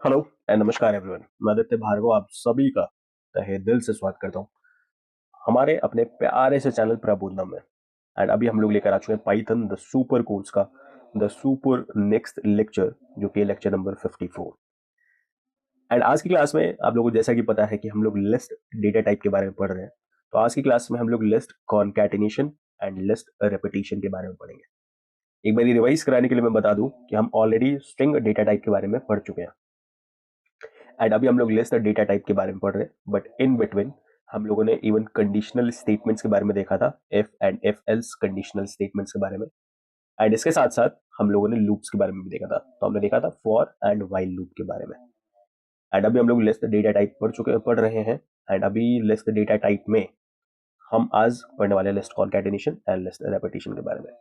Hello and नमस्कार everyone. मैं आदित्य भार्गव आप सभी का तहे दिल से स्वागत करता हूँ हमारे अपने प्यारे से चैनल प्रबोधनम में। एंड अभी हम लोग लेकर आ चुके हैं पाइथन द सुपर कोर्स का द सुपर नेक्स्ट लेक्चर, जो कि लेक्चर नंबर 54। एंड आज की क्लास में आप लोगों को जैसा कि पता है कि हम लोग लिस्ट डेटा टाइप के बारे में पढ़ रहे हैं, तो आज की क्लास में हम लोग list concatenation and list repetition के बारे में पढ़ेंगे। एक बार रिवाइज कराने के लिए मैं बता दूं कि हम ऑलरेडी स्ट्रिंग डेटा टाइप के बारे में पढ़ चुके हैं एंड अभी हम लोग लिस्ट डेटा टाइप के बारे में पढ़ रहे हैं। बट इन बिटवीन हम लोगों ने इवन कंडीशनल स्टेटमेंट्स के बारे में देखा था, if and if else conditional statements के बारे में। एंड इसके साथ साथ हम लोगों ने लूप्स के बारे में भी देखा था, तो हमने देखा था फॉर एंड व्हाइल लूप के बारे में। एंड अभी हम लोग लिस्ट डेटा टाइप पढ़ रहे हैं। एंड अभी लिस्ट डेटा टाइप में हम आज पढ़ने वाले list concatenation and list repetition के बारे में।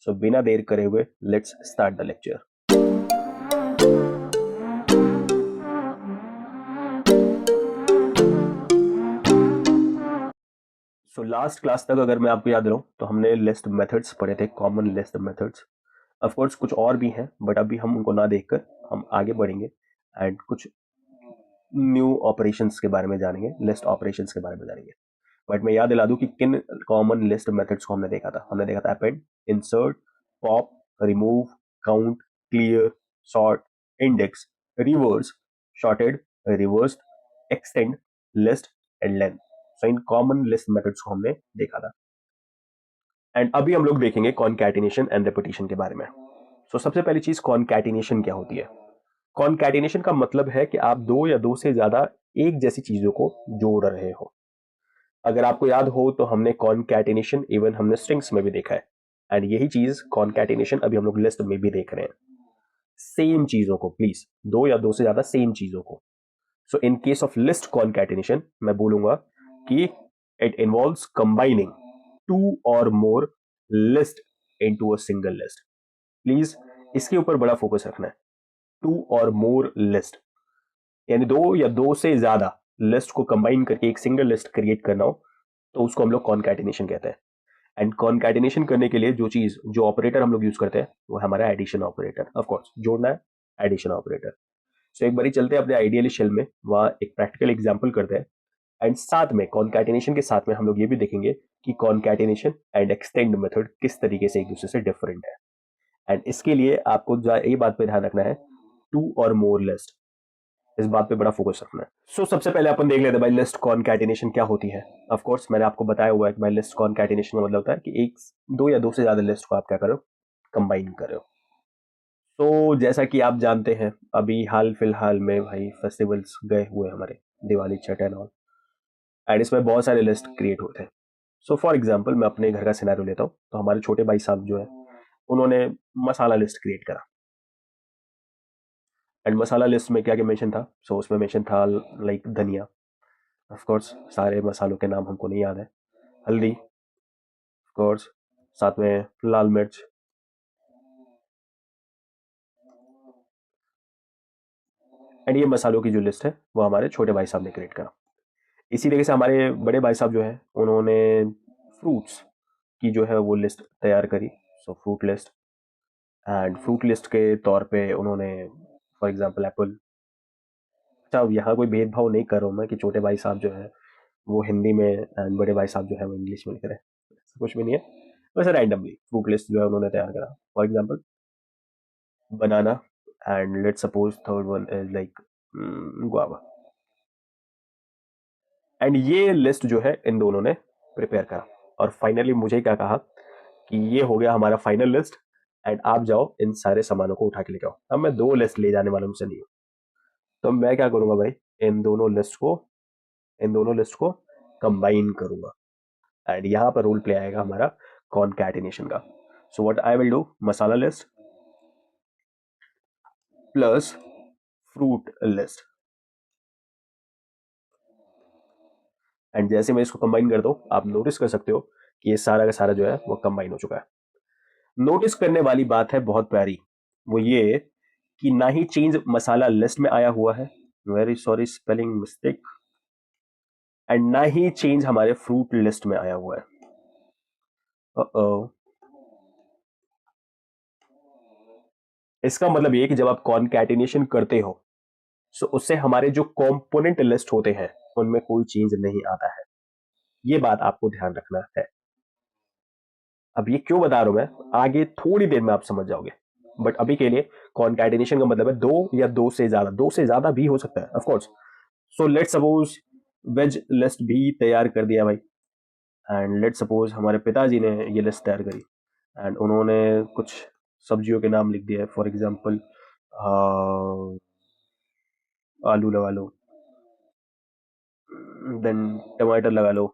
सो बिना देर करे हुए let's start the lecture. So last class तक अगर मैं आपको याद दिलाऊं तो हमने लिस्ट मेथड्स पढ़े थे, common list methods. Of course कुछ और भी हैं बट अभी हम उनको ना देखकर हम आगे बढ़ेंगे एंड कुछ न्यू ऑपरेशंस के बारे में जानेंगे, लिस्ट ऑपरेशंस के बारे में जानेंगे। बट मैं याद दिला दूं कि किन कॉमन लिस्ट मेथड्स को हमने देखा था। हमने देखा था append, insert, pop, remove, count, clear, sort, index, reverse, shorted, reversed, extend, list and length. So in common list methods को हमने देखा था। एंड अभी हम लोग देखेंगे कॉन्कैटिनेशन एंड रेपिटेशन के बारे में। सो सबसे पहली चीज, कॉन्कैटिनेशन क्या होती है? कॉन्कैटिनेशन का मतलब है कि आप दो या दो से ज्यादा एक जैसी चीजों को जोड़ रहे हो। अगर आपको याद हो तो हमने कॉन्कैटिनेशन इवन हमने स्ट्रिंग्स में भी देखा है। एंड यही चीज कॉन्कैटिनेशन अभी हम लोग लिस्ट में भी देख रहे हैं। सेम चीजों को, प्लीज, दो या दो से ज्यादा सेम चीजों को। So in case of list concatenation मैं बोलूंगा कि इट इन्वॉल्व्स कंबाइनिंग टू और more list into a single list. Please इसके ऊपर बड़ा फोकस रखना है। टू और मोर लिस्ट यानी दो या दो से ज्यादा लिस्ट को कंबाइन करके एक सिंगल लिस्ट क्रिएट करना हो तो उसको हम लोग कॉन्कैटिनेशन कहते हैं। एंड कॉन्कैटिनेशन करने के लिए जो ऑपरेटर हम लोग यूज करते हैं वो है हमारा एडिशन ऑपरेटर। ऑफ कोर्स जोड़ना है, एडिशन ऑपरेटर। सो एक बार चलते हैं अपने आइडियली शेल में, वहां एक प्रैक्टिकल एग्जांपल करते हैं। एंड साथ में कॉन्कैटिनेशन के साथ में हम लोग ये भी देखेंगे कि कॉन्कैटिनेशन एंड एक्सटेंड मेथड किस तरीके से एक दूसरे से डिफरेंट है। एंड इसके लिए आपको ये बात पे ध्यान रखना है, टू और मोर लिस्ट, इस बात पे बड़ा फोकस रखना है। सो सबसे पहले अपन देख लेते हैं भाई लिस्ट कॉन्कैटिनेशन क्या होती है। ऑफ कोर्स मैंने आपको बताया हुआ है कि भाई लिस्ट कॉन्कैटिनेशन का मतलब होता है कि एक दो या दो से ज्यादा लिस्ट को आप क्या करो, कंबाइन करो। तो जैसा कि आप जानते हैं अभी हाल फिलहाल में भाई फेस्टिवल्स गए हुए हमारे, Diwali, Chhath and all. And इसमें बहुत सारे लिस्ट क्रिएट होते हैं। सो फॉर एग्जाम्पल मैं अपने घर का सिनेरियो लेता हूँ, तो हमारे छोटे भाई साहब जो है उन्होंने मसाला लिस्ट क्रिएट करा। एंड मसाला लिस्ट में क्या क्या मेंशन था? सो उसमें मेंशन था लाइक धनिया, ऑफ कोर्स सारे मसालों के नाम हमको नहीं याद है। हल्दी, ऑफ कोर्स, साथ में लाल मिर्च, एंड ये मसालों की जो लिस्ट है वो हमारे छोटे भाई साहब ने क्रिएट करा। इसी तरीके से हमारे बड़े भाई साहब जो है उन्होंने फ्रूट्स की जो है वो लिस्ट तैयार करी। सो fruit list, and fruit list के तौर पे उन्होंने फॉर एग्जांपल एप्पल। अच्छा, यहाँ कोई भेदभाव नहीं कर रहा हूँ मैं कि छोटे भाई साहब जो है वो हिंदी में एंड बड़े भाई साहब जो है वो इंग्लिश में लिख रहे हैं, ऐसा कुछ भी नहीं है। वैसे रैंडमली फ्रूट लिस्ट जो है उन्होंने तैयार करा। For example banana, and let's suppose third one is like guava. And ये लिस्ट जो है इन दोनों ने प्रिपेयर करा और फाइनली मुझे क्या कहा कि ये हो गया हमारा फाइनल लिस्ट एंड आप जाओ इन सारे सामानों को उठा के लेके आओ। अब मैं दो लिस्ट ले जाने वालों से नहीं हूँ, तो मैं क्या करूंगा भाई, इन दोनों लिस्ट को इन दोनों लिस्ट को कंबाइन करूंगा। एंड यहाँ पर रोल प्ले आएगा हमारा कॉन्कैटिनेशन का। So what I will do, masala list plus fruit list, and जैसे मैं इसको कंबाइन करता हूँ आप नोटिस कर सकते हो कि ये सारा का सारा जो है वो कंबाइन हो चुका है। नोटिस करने वाली बात है बहुत प्यारी, वो ये कि ना ही चेंज मसाला लिस्ट में आया हुआ है, very sorry spelling mistake, and ना ही चेंज हमारे फ्रूट लिस्ट में आया हुआ है। Uh-oh. इसका मतलब ये कि जब आप कॉन्कैटिनेशन करते हो सो उससे हमारे जो कंपोनेंट लिस्ट होते हैं उनमें कोई चेंज नहीं आता है। ये बात आपको ध्यान रखना है। अब ये क्यों बता रहा हूं मैं, आगे थोड़ी देर में आप समझ जाओगे, बट अभी के लिए कॉन्कैटिनेशन का मतलब है दो या दो से ज्यादा भी हो सकता है of course. So let's suppose veg list भी तैयार कर दिया भाई, एंड लेट्स सपोज हमारे पिताजी ने ये लिस्ट तैयार करी एंड उन्होंने कुछ सब्जियों के नाम लिख दिया, फॉर एग्जांपल आलू लगा लो, देन टमाटर लगा लो,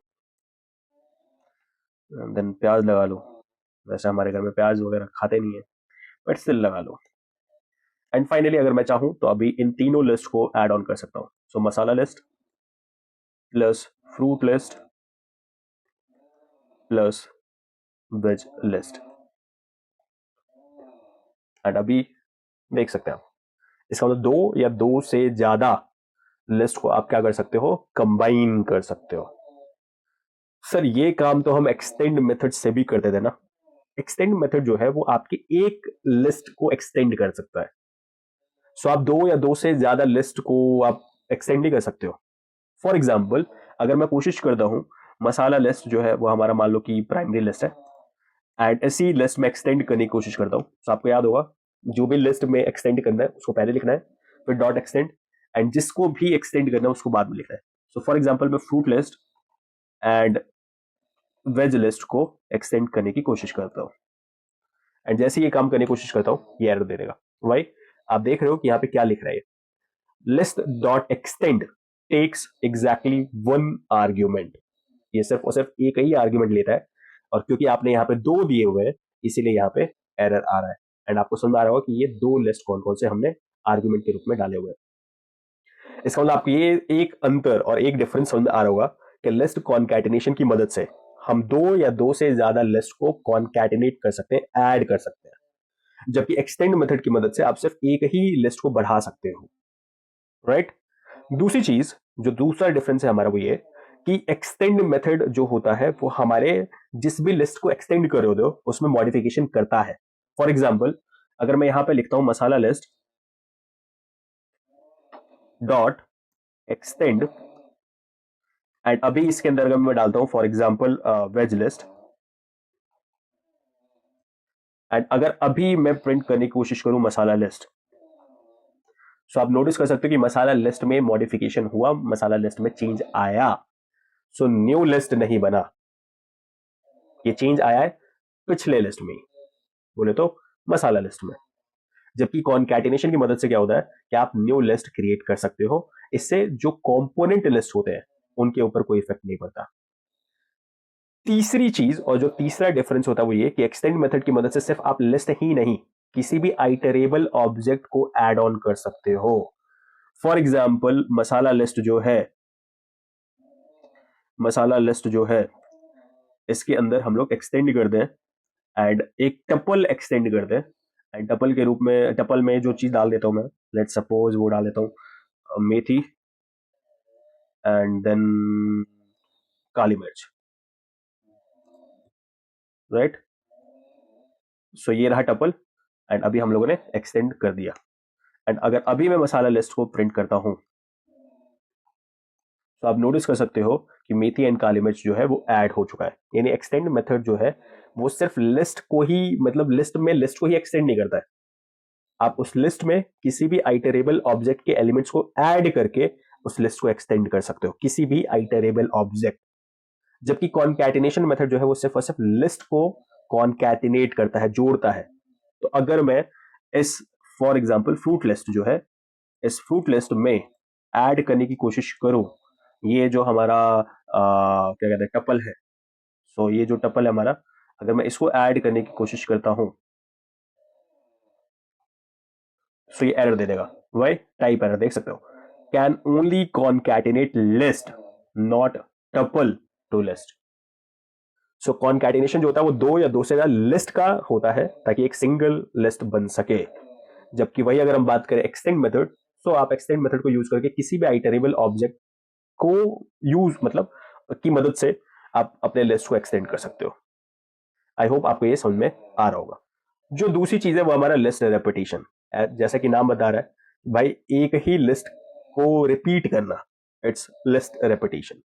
देन प्याज लगा लो। वैसे हमारे घर में प्याज वगैरह खाते नहीं है, बट स्टिल लगा लो। एंड फाइनली अगर मैं चाहूं तो अभी इन तीनों लिस्ट को ऐड ऑन कर सकता हूं। So masala list plus fruit list plus veg list, and अभी देख सकते हैं आप, इसका मतलब दो या दो से ज्यादा लिस्ट को आप क्या कर सकते हो, कंबाइन कर सकते हो। सर ये काम तो हम एक्सटेंड मेथड से भी करते थे ना। एक्सटेंड मेथड जो है वो आपकी एक लिस्ट को एक्सटेंड कर सकता है। सो आप दो या दो से ज्यादा लिस्ट को आप एक्सटेंड नहीं कर सकते हो। फॉर एग्जाम्पल अगर मैं कोशिश करता हूं मसाला लिस्ट जो है वो हमारा मान लो कि प्राइमरी लिस्ट है, एंड इसी लिस्ट में एक्सटेंड करने की कोशिश करता हूं, तो आपको याद होगा जो भी लिस्ट में एक्सटेंड करना है उसको पहले लिखना है, फिर डॉट एक्सटेंड, एंड जिसको भी एक्सटेंड करना है उसको बाद में लिखना है। सो फॉर एग्जाम्पल मैं fruit list and veg list को एक्सटेंड करने की कोशिश करता हूँ, एंड जैसे ये काम करने की कोशिश करता हूँ ये एरर दे देगा। वाई? आप देख रहे हो कि यहाँ पे क्या लिख रहा है, list dot extend takes exactly one argument. ये सिर्फ और सिर्फ एक ही आर्ग्यूमेंट लेता है, और क्योंकि आपने यहाँ पे दो दिए हुए हैं इसीलिए यहाँ पे एरर आ रहा है। एंड आपको समझ आ रहा होगा कि ये दो लिस्ट कौन कौन से हमने आर्ग्यूमेंट के रूप में डाले हुए हैं। इसका मतलब आपको ये एक अंतर और एक डिफरेंस समझ आ रहा होगा कि लिस्ट कॉन्कैटिनेशन की मदद से हम दो या दो से ज्यादा लिस्ट को कॉन्कैटिनेट कर सकते हैं, ऐड कर सकते हैं, जबकि एक्सटेंड मेथड की मदद से आप सिर्फ एक ही लिस्ट को बढ़ा सकते हो। राइट? दूसरी चीज जो दूसरा डिफरेंस है हमारा वो ये कि एक्सटेंड मेथड जो होता है वो हमारे जिस भी लिस्ट को एक्सटेंड कर रहे हो उसमें मॉडिफिकेशन करता है। फॉर एग्जाम्पल अगर मैं यहां पे लिखता हूं masala list dot extend, and अभी इसके अंदर अगर मैं डालता हूं for example veg list, and अगर अभी मैं प्रिंट करने की कोशिश करूं मसाला लिस्ट, सो आप नोटिस कर सकते हो कि मसाला लिस्ट में मॉडिफिकेशन हुआ, मसाला लिस्ट में चेंज आया। सो न्यू लिस्ट नहीं बना, ये चेंज आया है पिछले लिस्ट में, बोले तो मसाला लिस्ट में। जबकि कॉन्कैटिनेशन की मदद से क्या होता है कि आप न्यू लिस्ट क्रिएट कर सकते हो, इससे जो कंपोनेंट लिस्ट होते हैं उनके ऊपर कोई इफेक्ट नहीं पड़ता। तीसरी चीज और जो तीसरा डिफरेंस होता है वो ये कि एक्सटेंड मेथड की मदद से सिर्फ आप लिस्ट ही नहीं किसी भी आइटरेबल ऑब्जेक्ट को ऐड ऑन कर सकते हो। फॉर एग्जाम्पल मसाला लिस्ट जो है इसके अंदर हम लोग एक्सटेंड कर दें एंड एक टपल एक्सटेंड कर दें, एंड टपल के रूप में टपल में जो चीज डाल देता हूं मैं, लेट सपोज वो डाल देता हूं मेथी एंड देन काली मिर्च। राइट? सो ये रहा टपल, एंड अभी हम लोगों ने एक्सटेंड कर दिया। एंड अगर अभी मैं मसाला लिस्ट को प्रिंट करता हूं तो आप नोटिस कर सकते हो कि मेथी एंड काली मिर्च जो है वो ऐड हो चुका है। यानी एक्सटेंड मेथड जो है वो सिर्फ लिस्ट को ही, मतलब लिस्ट में लिस्ट को ही एक्सटेंड नहीं करता है, आप उस लिस्ट में किसी भी आइटरेबल ऑब्जेक्ट के एलिमेंट्स को ऐड करके उस लिस्ट को एक्सटेंड कर सकते हो, किसी भी आइटरेबल ऑब्जेक्ट। जबकि कॉन्कैटिनेशन मेथड जो है वो सिर्फ और सिर्फ लिस्ट को कॉन्कैटिनेट करता है, जोड़ता है। तो अगर मैं इस फॉर एग्जाम्पल फ्रूट लिस्ट जो है इस फ्रूट लिस्ट में ऐड करने की कोशिश करूं, ये जो हमारा क्या कहते हैं टपल है, सो ये जो टपल है हमारा, अगर मैं इसको ऐड करने की कोशिश करता हूं तो ये एरर दे देगा। वाई? टाइप एरर देख सकते हो, can only concatenate list not tuple to list. So concatenation जो होता है वो दो या दो से ज्यादा लिस्ट का होता है ताकि एक सिंगल लिस्ट बन सके। जबकि वही अगर हम बात करें एक्सटेंड मेथड, तो आप एक्सटेंड मेथड को यूज करके किसी भी आइटरेबल ऑब्जेक्ट को यूज मतलब की मदद से आप अपने लिस्ट को एक्सटेंड कर सकते हो। आई होप आपको ये समझ में आ रहा होगा। जो दूसरी चीज है वो हमारा लिस्ट रेपिटेशन। जैसा कि नाम बता रहा है भाई, एक ही लिस्ट को रिपीट करना, it's list repetition.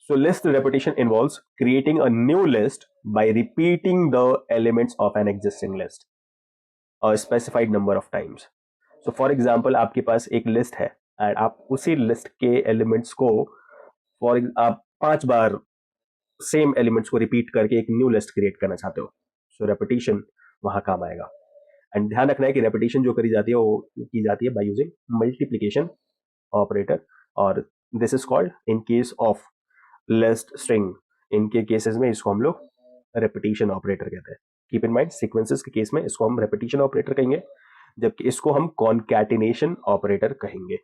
So list repetition involves creating a new list by repeating the elements of an existing list a specified number of times. So for example, आपके पास एक लिस्ट है एंड आप उसी list के elements को आप 5 बार same elements को repeat करके एक न्यू लिस्ट क्रिएट करना चाहते हो. सो रेपिटेशन वहां काम आएगा. एंड ध्यान रखना है कि रेपिटेशन जो करी जाती है वो की जाती है बाय यूजिंग मल्टीप्लीकेशन ऑपरेटर, और this is called in case of list string, इनके केसेस में इसको हम लोग रेपिटेशन ऑपरेटर कहते हैं. कीप इन माइंड, सीक्वेंसेस के केस में इसको हम रेपिटेशन ऑपरेटर कहेंगे, जबकि इसको हम कॉन्कैटिनेशन ऑपरेटर कहेंगे.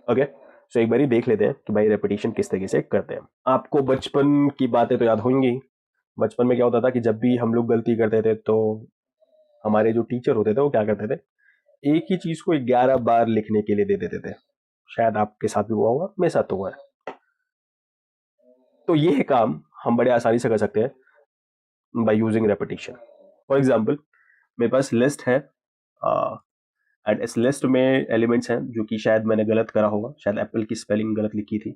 ओके, सो एक बार ही देख लेते हैं कि भाई रेपिटेशन किस तरीके से करते हैं. आपको बचपन की बातें तो याद होंगी. बचपन में क्या होता था कि जब भी हम लोग गलती करते थे तो हमारे जो टीचर होते थे वो क्या करते थे, एक ही चीज को 11 बार लिखने के लिए दे देते थे. शायद आपके साथ भी हुआ होगा, मेरे साथ तो हुआ है. तो ये काम हम बड़े आसानी से कर सकते हैं by using repetition. For example, मेरे पास लिस्ट है एंड इस लिस्ट में एलिमेंट्स हैं जो कि शायद मैंने गलत करा होगा. शायद एप्पल की स्पेलिंग गलत लिखी थी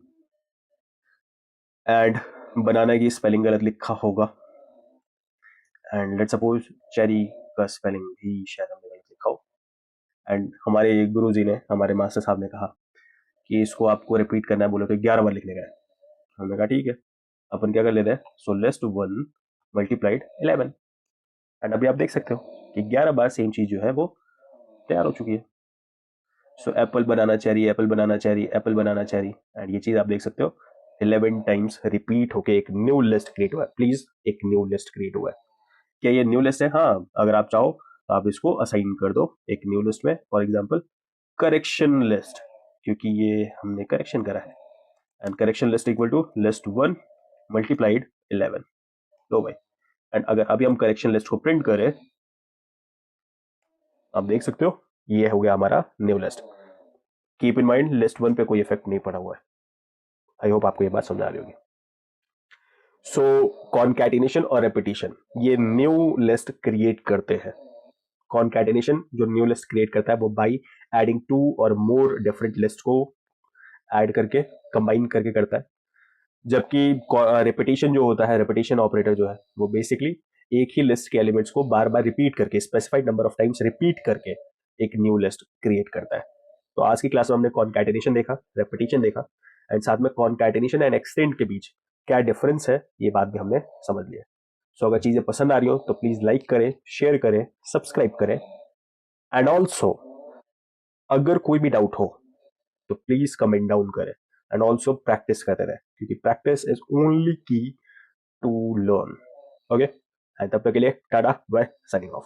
एंड बनाना की स्पेलिंग गलत लिखा होगा, एंड लेट्स सपोज चेरी का स्पेलिंग भी शायद हमने गलत लिखा हो. एंड हमारे गुरुजी ने, हमारे मास्टर साहब ने कहा कि इसको आपको रिपीट करना है, बोले तो 11 बार लिखने का है. हमने कहा ठीक है, अपन क्या कर लेते हैं, सो लिस्ट 1 मल्टीप्लाइड 11. एंड अभी आप देख सकते हो कि 11 बार सेम चीज जो है वो तैयार हो चुकी है. So apple banana cherry, apple banana cherry, apple banana cherry, and ये चीज आप देख सकते हो 11 टाइम्स रिपीट होके एक न्यू लिस्ट क्रिएट हुआ है. प्लीज, एक न्यू लिस्ट क्रिएट हुआ है. क्या ये न्यू लिस्ट है? हाँ, अगर आप चाहो तो आप इसको असाइन कर दो एक न्यू लिस्ट में. फॉर एग्जाम्पल करेक्शन लिस्ट, क्योंकि ये हमने करेक्शन करा है, and correction list equal to list 1 multiplied 11. लो भाई, एंड अगर अभी हम करेक्शन लिस्ट को प्रिंट करें, आप देख सकते हो ये हो गया हमारा new list. Keep in mind, list 1 पे कोई इफेक्ट नहीं पड़ा हुआ है. आई होप आपको ये बात समझ आ रही होगी. सो कॉन्कैटिनेशन और रेपिटेशन ये न्यू लिस्ट क्रिएट करते हैं. कॉन्कैटिनेशन जो न्यू लिस्ट क्रिएट करता है वो बाई एडिंग 2 और मोर डिफरेंट लिस्ट को ऐड करके कंबाइन करके करता है. जबकि रेपिटेशन जो होता है, रेपिटेशन ऑपरेटर जो है, वो बेसिकली एक ही लिस्ट के एलिमेंट्स को बार बार रिपीट करके, specified number of times repeat करके एक न्यू लिस्ट क्रिएट करता है. तो आज की क्लास में हमने कॉन्कैटिनेशन देखा, रेपिटेशन देखा, एंड साथ में कॉन्कैटिनेशन एंड एक्सटेंड के बीच क्या डिफरेंस है ये बात भी हमने समझ लिया. सो अगर चीजें पसंद आ रही हो तो प्लीज लाइक करें, शेयर करें, सब्सक्राइब करें. एंड ऑल्सो अगर कोई भी डाउट हो तो प्लीज कमेंट डाउन करें, एंड ऑल्सो प्रैक्टिस करते रहे, क्योंकि प्रैक्टिस इज ओनली की टू लर्न. ओके, एंड तब तक के लिए टाटा बाय, साइनिंग ऑफ.